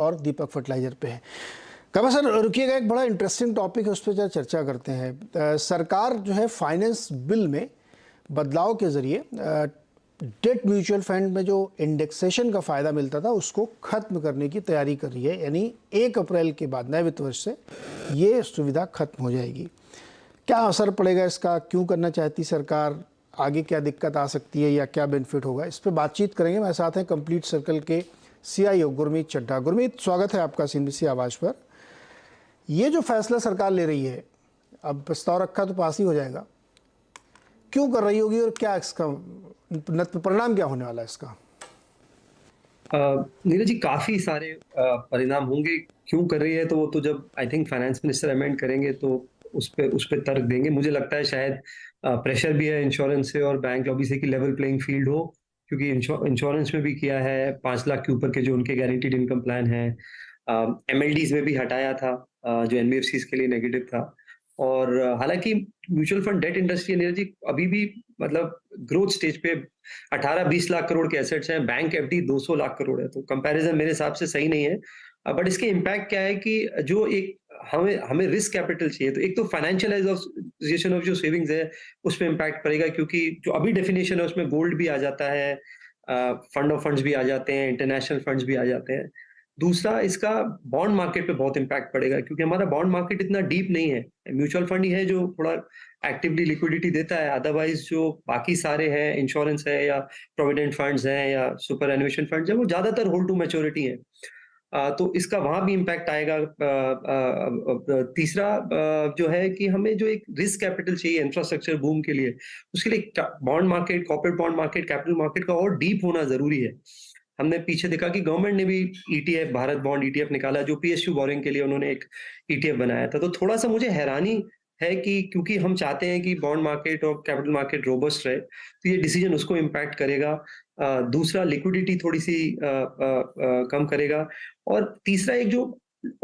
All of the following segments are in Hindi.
और दीपक फर्टिलाइजर पे है। कमल सर रुकिएगा, एक बड़ा इंटरेस्टिंग टॉपिक है, उस पर चर्चा करते हैं। सरकार जो है फाइनेंस बिल में बदलाव के ज़रिए डेट म्यूचुअल फंड में जो इंडेक्सेशन का फ़ायदा मिलता था उसको ख़त्म करने की तैयारी कर रही है, यानी 1 अप्रैल के बाद नए वित्त वर्ष से ये सुविधा ख़त्म हो जाएगी। क्या असर पड़ेगा इसका, क्यों करना चाहती सरकार, आगे क्या दिक्कत आ सकती है या क्या बेनिफिट होगा, इस पर बातचीत करेंगे। मेरे साथ हैं कंप्लीट सर्कल के CIO गुरमीत चड्ढा। गुरमीत, स्वागत है आपका CNBC आवाज़ पर। ये जो फैसला सरकार ले रही है, अब प्रस्ताव रखा तो पास ही हो जाएगा, क्यों कर रही होगी और क्या इसका परिणाम क्या होने वाला है इसका? नीरज जी, काफी सारे परिणाम होंगे। क्यों कर रही है तो वो तो जब I think finance minister amend करेंगे तो उस पे तर्क देंगे। मुझे लगता है शायद प्रेशर भी है इंश्योरेंस से और बैंक लॉबी से कि लेवल प्लेइंग फील्ड हो, क्योंकि इंश्योरेंस में भी किया है 5 लाख के ऊपर के जो उनके गारंटीड इनकम प्लान है। MLDs में भी हटाया था, जो NBFCs के लिए नेगेटिव था। और हालांकि mutual fund debt industry Neeraj ji अभी भी मतलब ग्रोथ स्टेज पे 18-20 लाख करोड़ के एसेट्स हैं। बैंक FD 200 लाख करोड़ है, तो कंपैरिजन मेरे हिसाब से सही नहीं है। बट इसके इम्पैक्ट क्या है कि जो एक हमें हमें रिस्क कैपिटल चाहिए, तो एक तो फाइनेंशियलाइजेशन ऑफ जो सेविंग्स है उस पे इम्पैक्ट पड़ेगा, क्योंकि जो अभी डेफिनेशन है उसमें गोल्ड भी आ जाता है, फंड ऑफ फंड्स भी आ जाते हैं, इंटरनेशनल फंड्स भी आ जाते हैं। दूसरा, इसका बॉन्ड मार्केट पे बहुत इम्पैक्ट पड़ेगा, क्योंकि हमारा बॉन्ड मार्केट इतना डीप नहीं है। म्यूचुअल फंड ही है जो थोड़ा एक्टिवली लिक्विडिटी देता है, अदरवाइज जो बाकी सारे हैं, इंश्योरेंस है या प्रोविडेंट फंड्स हैं या सुपर एनुएशन फंड्स हैं, वो ज्यादातर होल्ड टू मैच्योरिटी है। तो इसका वहां भी इम्पैक्ट आएगा। तीसरा जो है कि हमें जो एक रिस्क कैपिटल चाहिए इंफ्रास्ट्रक्चर बूम के लिए, उसके लिए bond market, corporate bond market, capital market का और डीप होना जरूरी है। हमने पीछे देखा कि गवर्नमेंट ने भी ETF, भारत बॉन्ड ETF निकाला, जो PSU बोरिंग के लिए उन्होंने एक ETF बनाया था। तो थोड़ा सा मुझे हैरानी है कि क्योंकि हम चाहते हैं कि बॉन्ड मार्केट और कैपिटल मार्केट रोबस्ट रहे, तो ये डिसीजन उसको इम्पैक्ट करेगा। दूसरा, लिक्विडिटी थोड़ी सी कम करेगा। और तीसरा, एक जो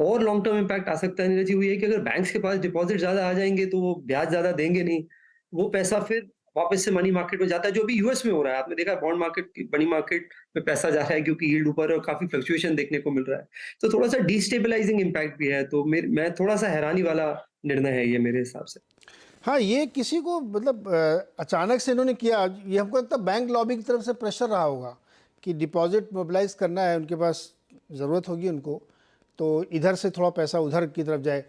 और लॉन्ग टर्म इम्पैक्ट आ सकता है नीरज जी, वो ये कि अगर बैंक्स के पास डिपॉजिट ज्यादा आ जाएंगे तो वो ब्याज ज्यादा देंगे नहीं, वो पैसा फिर वापस से मनी मार्केट में जाता है, जो अभी US में हो रहा है। आपने देखा बॉन्ड मार्केट, मनी मार्केट में पैसा जा रहा है क्योंकि यील्ड ऊपर है और काफी फ्लक्चुएशन देखने को मिल रहा है। तो थोड़ा सा डिस्टेबलाइजिंग इम्पैक्ट भी है। तो मैं थोड़ा सा हैरानी वाला निर्णय है ये मेरे हिसाब से। हाँ, ये किसी को मतलब अचानक से इन्होंने किया, ये हमको लगता है बैंक लॉबी की तरफ से प्रेशर रहा होगा कि डिपॉजिट मोबिलाइज करना है, उनके पास ज़रूरत होगी उनको, तो इधर से थोड़ा पैसा उधर की तरफ जाए।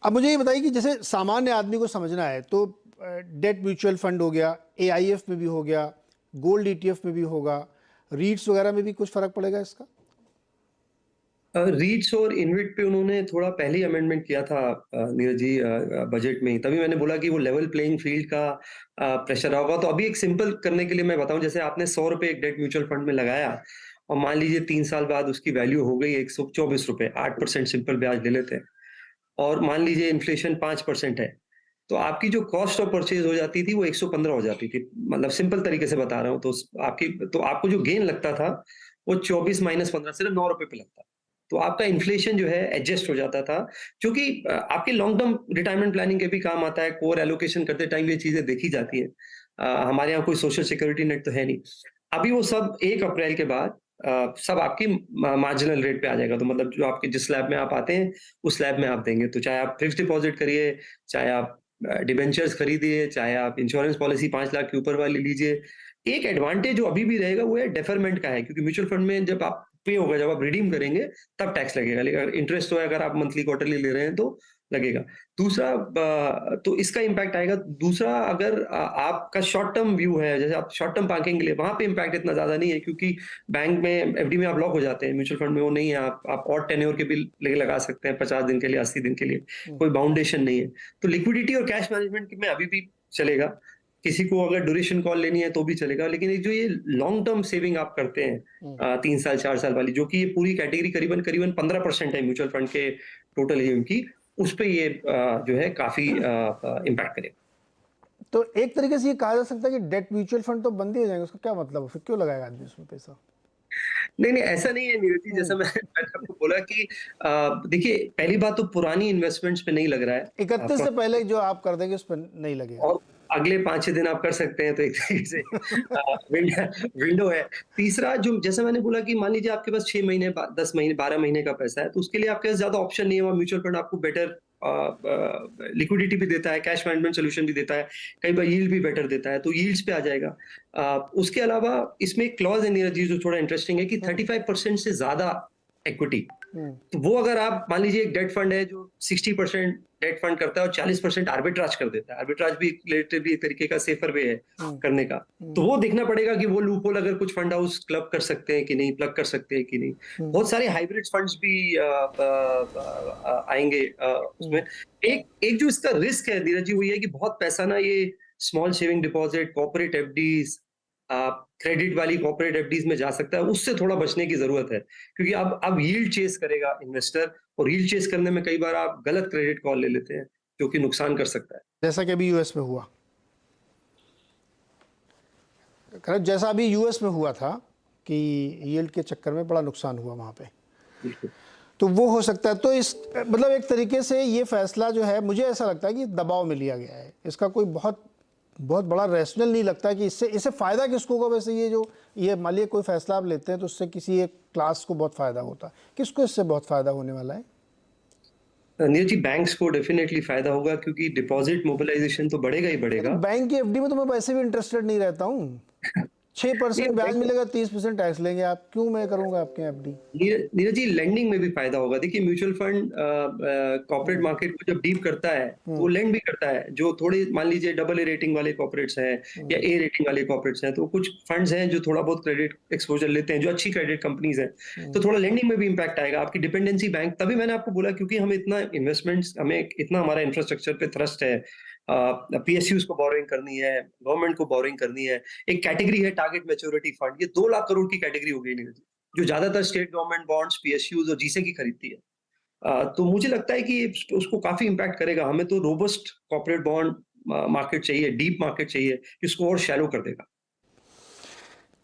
अब मुझे ये बताइए कि जैसे सामान्य आदमी को समझना है तो डेट म्यूचुअल फंड हो गया, AIF में भी हो गया, गोल्ड ETF में भी होगा, रीट्स वगैरह में भी कुछ फ़र्क पड़ेगा इसका? रीट्स और इनविट पे उन्होंने थोड़ा पहले ही अमेंडमेंट किया था नीरज जी, बजट में ही। तभी मैंने बोला कि वो लेवल प्लेइंग फील्ड का प्रेशर होगा। तो अभी एक सिंपल करने के लिए मैं बताऊं, जैसे आपने 100 रुपए एक डेट म्यूचुअल फंड में लगाया और मान लीजिए 3 साल बाद उसकी वैल्यू हो गई 124 रुपए, 8% सिंपल ब्याज ले लेते हैं, और मान लीजिए इन्फ्लेशन 5% है, तो आपकी जो कॉस्ट ऑफ परचेज हो जाती थी वो 115 हो जाती थी। मतलब सिंपल तरीके से बता रहा हूँ। तो आपको जो गेन लगता था वो 24 माइनस 15 सिर्फ 9 रुपए पे लगता। तो आपका इन्फ्लेशन जो है एडजस्ट हो जाता था, जो कि आपके लॉन्ग टर्म रिटायरमेंट प्लानिंग के भी काम आता है। कोर एलोकेशन करते टाइम ये चीजें देखी जाती है। हमारे यहाँ कोई सोशल सिक्योरिटी नेट तो है नहीं। अभी वो सब 1 अप्रैल के बाद सब आपकी मार्जिनल रेट पे आ जाएगा। तो मतलब जो आपके जिस स्लैब में आप आते हैं उस स्लैब में आप देंगे। तो चाहे आप फिक्स डिपॉजिट करिए, चाहे आप डिबेंचर्स खरीदिए, चाहे आप इंश्योरेंस पॉलिसी 5 लाख के ऊपर वाली लीजिए। एक एडवांटेज जो अभी भी रहेगा वो है डेफरमेंट का है, क्योंकि म्यूचुअल फंड में जब आप पे होगा, जब आप रिडीम करेंगे तब टैक्स लगेगा, लेकिन इंटरेस्ट तो है, अगर आप मंथली क्वार्टरली ले रहे हैं तो लगेगा। दूसरा, तो इसका इम्पैक्ट आएगा। दूसरा, अगर आपका शॉर्ट टर्म व्यू है, जैसे आप शॉर्ट टर्म पार्किंग के लिए, वहां पे इम्पैक्ट इतना ज्यादा नहीं है, क्योंकि बैंक में FD में आप लॉक हो जाते हैं, म्यूचुअल फंड में वो नहीं है। आप और टेन्योर के भी लगा सकते हैं, 50 दिन के लिए, 80 दिन के लिए, कोई बाउंडेशन नहीं है। तो लिक्विडिटी और कैश मैनेजमेंट में अभी भी चलेगा। किसी को अगर ड्यूरेशन कॉल लेनी है तो भी चलेगा, लेकिन एक जो ये लॉन्ग टर्म सेविंग आप करते हैं 3 साल 4 साल वाली, जो कि ये पूरी कैटेगरी करीबन करीबन 15% है म्यूचुअल फंड के टोटल AUM की, उस पे ये जो है काफी इम्पैक्ट करेगा। तो एक तरीके से ये कहा जा सकता है कि डेट म्यूचुअल फंड तो बंद ही हो जाएंगे, उसका क्या मतलब है, फिर क्यों लगाएगा आदमी उसमें पैसा? नहीं नहीं, ऐसा नहीं है नीरज जी। जैसा मैंने आपको बोला कि देखिए, पहली बात तो पुरानी इन्वेस्टमेंट्स पे नहीं लग रहा है 31 से पहले जो आप कर देंगे उस पर नहीं लगेगा। और अगले 5-6 दिन आप कर सकते हैं, तो एक तरीके से विंडो है। तीसरा, जो जैसा मैंने बोला कि मान लीजिए आपके पास 6 महीने, 10 महीने, 12 महीने का पैसा है, तो उसके लिए आपके पास ज़्यादा ऑप्शन नहीं है। वहाँ म्यूचुअल फंड आपको बेटर लिक्विडिटी भी देता है, कैश मैनेजमेंट सॉल्यूशन भी देता है, कई बार यील्ड भी बेटर देता है, तो यील्ड्स पे आ जाएगा। उसके अलावा इसमें एक क्लॉज़ है नीरज जी, जो थोड़ा इंटरेस्टिंग है कि 35% से ज़्यादा इक्विटी, हम्म, तो वो अगर आप मान लीजिए एक डेट फंड है जो 60% डेट फंड करता है और 40% आर्बिट्राज कर देता है। आर्बिट्राज भी रिलेटिवली एक तरीके का सेफर वे है हम्म, करने का। तो वो देखना पड़ेगा कि वो लूपहोल अगर कुछ फंड हाउस क्लब कर सकते हैं कि नहीं, प्लग कर सकते हैं कि नहीं। हम्म, बहुत सारे हाइब्रिड फंड्स भी आएँगे उसमें। हम्म, एक एक जो इसका रिस्क है नीरज जी, वो ये है कि बहुत पैसा ना ये small saving deposit, corporate FDs, credit वाली कॉर्पोरेट एफडीज़ में जा सकता है, उससे थोड़ा बचने की ज़रूरत है। क्योंकि अब यील्ड चेज़ करेगा इन्वेस्टर, और यील्ड चेज़ करने में कई बार आप गलत क्रेडिट कॉल ले लेते हैं, जो कि नुकसान कर सकता है। जैसा कि अभी यूएस में हुआ, करेक्ट, जैसा अभी यूएस में हुआ था कि यील्ड के चक्कर में बड़ा नुकसान हुआ वहाँ पे, बिल्कुल। तो वो हो सकता है। तो इस मतलब एक तरीके से ये फैसला जो है, मुझे ऐसा लगता है कि दबाव में लिया गया है, इसका कोई बहुत बहुत बड़ा रैशनल नहीं लगता कि इससे फ़ायदा किसको होगा। वैसे ये मान लीजिए कोई फैसला आप लेते हैं तो उससे किसी एक क्लास को बहुत फ़ायदा होता है, किसको इससे बहुत फ़ायदा होने वाला है? नीरज जी, बैंक्स को डेफिनिटली फ़ायदा होगा, क्योंकि डिपॉज़िट मोबिलाइज़ेशन तो बढ़ेगा ही तो बढ़ेगा। बैंक की एफडी में तो मैं वैसे भी इंटरेस्टेड नहीं रहता हूँ। नहीं, 6% ब्याज बैंक मिलेगा, 30% टैक्स लेंगे आप, क्यों मैं करूँगा आपके एफडी? नीरज जी, लेंडिंग में भी फायदा होगा। देखिए, म्यूचुअल फंड कॉर्पोरेट हम्म, मार्केट को जब डीप करता है, तो वो हम्म, लेंड भी करता है। जो थोड़ी मान लीजिए डबल ए रेटिंग वाले कॉर्पोरेट्स हैं या हम्म, ए रेटिंग वाले कॉर्पोरेट्स हैं, तो कुछ फंड्स हैं जो थोड़ा बहुत क्रेडिट एक्सपोज़र लेते हैं, जो अच्छी क्रेडिट कंपनीज़ हैं। तो हम्म, थोड़ा लेंडिंग में भी इम्पैक्ट आएगा। आपकी डिपेंडेंसी बैंक, तभी मैंने आपको बोला, क्योंकि हम इतना इन्वेस्टमेंट्स, हमें इतना हमारा इंफ्रास्ट्रक्चर पे थ्रस्ट है। पीएसयूज़ को बोरोइंग करनी है, गवर्नमेंट को बोरोइंग करनी है। एक कैटेगरी है टारगेट मैच्योरिटी फंड, ये 2 लाख करोड़ की कैटेगरी हो गई नीरज जी, जो ज्यादातर स्टेट गवर्नमेंट बॉन्ड्स, पीएसयूज और जीसे की खरीदती है। तो मुझे लगता है कि उसको काफी इंपैक्ट करेगा। हमें तो रोबस्ट कॉर्पोरेट बॉन्ड मार्केट चाहिए, डीप मार्केट चाहिए, इसको और शैलो कर देगा।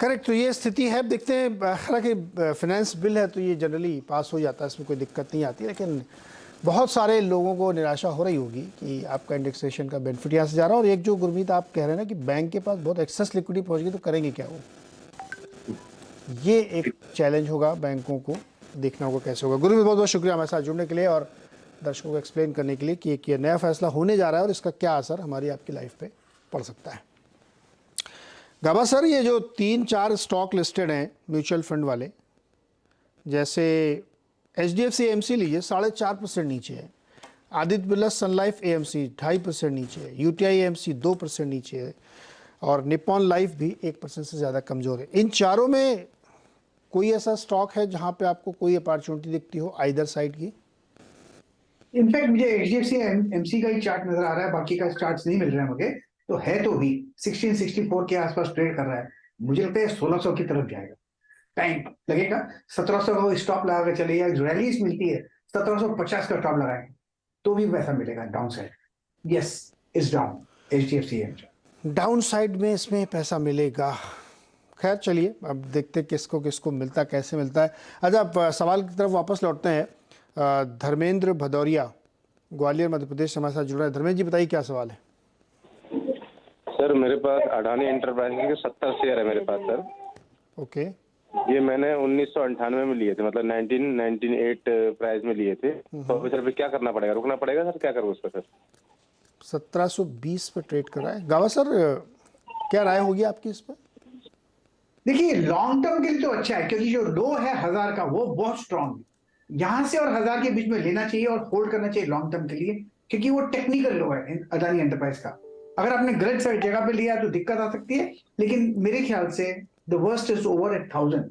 करेक्ट। तो ये स्थिति है, देखते हैं। हालांकि फाइनेंस बिल है तो ये जनरली पास हो जाता है, इसमें कोई दिक्कत नहीं आती, लेकिन बहुत सारे लोगों को निराशा हो रही होगी कि आपका इंडेक्सेशन का बेनिफिट यहाँ से जा रहा है। और एक जो गुरमीत आप कह रहे हैं ना कि बैंक के पास बहुत एक्सेस लिक्विडिटी पहुँच गई, तो करेंगे क्या वो? ये एक चैलेंज होगा बैंकों को, देखना होगा कैसे होगा। गुरमीत, बहुत बहुत शुक्रिया हमारे साथ जुड़ने के लिए और दर्शकों को एक्सप्लेन करने के लिए कि एक ये नया फैसला होने जा रहा है और इसका क्या असर हमारी आपकी लाइफ पे पड़ सकता है। गाबा सर, ये जो 3-4 स्टॉक लिस्टेड हैं म्यूचुअल फंड वाले, जैसे HDFC AMC लीजिए 4.5% नीचे है, आदित्य बिरला सन लाइफ AMC 2.5% नीचे है, UTI AMC 2% नीचे है, और निप्पॉन लाइफ भी 1% से ज़्यादा कमज़ोर है। इन चारों में कोई ऐसा स्टॉक है जहाँ पे आपको कोई अपॉर्चुनिटी दिखती हो आइदर साइड की? इनफैक्ट मुझे एचडीएफसी एमसी का ही चार्ट नजर आ रहा है, बाकी का चार्ट नहीं मिल रहा है मुझे। तो है तो भी 1664 के आसपास ट्रेड कर रहा है। मुझे लगता है 1600 की तरफ जाएगा, टाइम लगेगा। 1700 को स्टॉप लगा के चलिए, रैलीज मिलती है 1750 का स्टॉप लगाएंगे तो भी वैसा मिलेगा down side. Yes, is down HDFC MC. Down side में इसमें पैसा मिलेगा। खैर चलिए, अब देखते हैं किसको किसको मिलता है, कैसे मिलता है। अच्छा, अब सवाल की तरफ वापस लौटते हैं। धर्मेंद्र भदौरिया, ग्वालियर मध्य प्रदेश से हमारे साथ जुड़ रहे हैं। धर्मेंद्र जी, बताइए क्या सवाल है? सर, मेरे पास अडानी एंटरप्राइजेज के 70 शेयर है मेरे पास सर। ओके। ये मैंने 1998 में लिए थे, मतलब 1998 प्राइस में लिए थे। तो अभी सर क्या करना पड़ेगा, रुकना पड़ेगा सर, क्या करूँ उस पर सर? 1720 पे ट्रेड कर रहा है। गावा सर, क्या राय होगी आपकी इस पर? देखिए, लॉन्ग टर्म के लिए तो अच्छा है, क्योंकि जो लो है 1000 का वो बहुत स्ट्रांग है। यहां से और 1000 के बीच में लेना चाहिए और होल्ड करना चाहिए लॉन्ग टर्म के लिए, क्योंकि वो टेक्निकल लो है अदानी एंटरप्राइज का। अगर आपने गलत सारी जगह पे लिया तो दिक्कत आ सकती है, लेकिन मेरे ख्याल से the worst is over at 1000।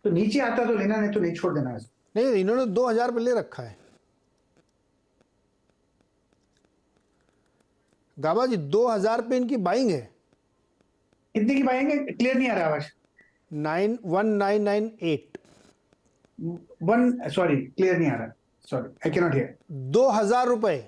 तो नीचे आता तो लेना, नहीं तो नहीं, छोड़ देना है। नहीं, इन्होंने 2000 पे ले रखा है। गाबा जी, 2000 पे इनकी बाइंग है। इतने की पाएंगे, क्लियर नहीं आ रहा आवाज। 191998। सॉरी, क्लियर नहीं आ रहा, sorry, I can not here. 2000 रुपए।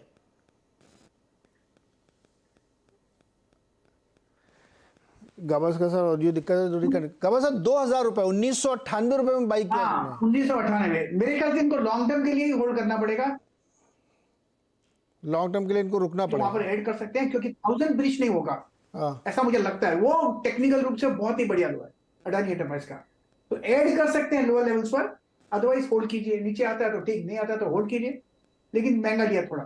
गाबा का सर ऑडियो दिक्कत है, दूरी करने। गाबा सर, 2000 रुपए, 1998 रुपए में बाई किया हाँ, तुमने। 1998। मेरे ख्याल से इनको लॉन्ग टर्म के लिए ही होल्ड करना पड़ेगा। लॉन्ग टर्म के लिए इनको रुकना वहां पर पड़ेगा। ऐड कर सकते हैं, क्योंकि 1000 ब्रीच नहीं होगा हाँ। ऐसा मुझे लगता है। वो टेक्निकल रूप से बहुत ही बढ़िया लो है अडानी एंटरप्राइज का, तो ऐड कर सकते हैं लोअर लेवल्स पर, अदरवाइज होल्ड कीजिए। नीचे आता है तो ठीक, नहीं आता तो होल्ड कीजिए, लेकिन महंगा लिया थोड़ा।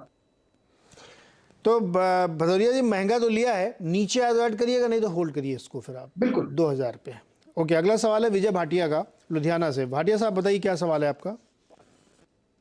तो भदौरिया जी महंगा तो लिया है, नीचे आया तो ऐड करिएगा, नहीं तो होल्ड करिए इसको फिर आप बिल्कुल। 2000 पे। ओके, अगला सवाल है विजय भाटिया का, लुधियाना से। भाटिया साहब बताइए क्या सवाल है आपका।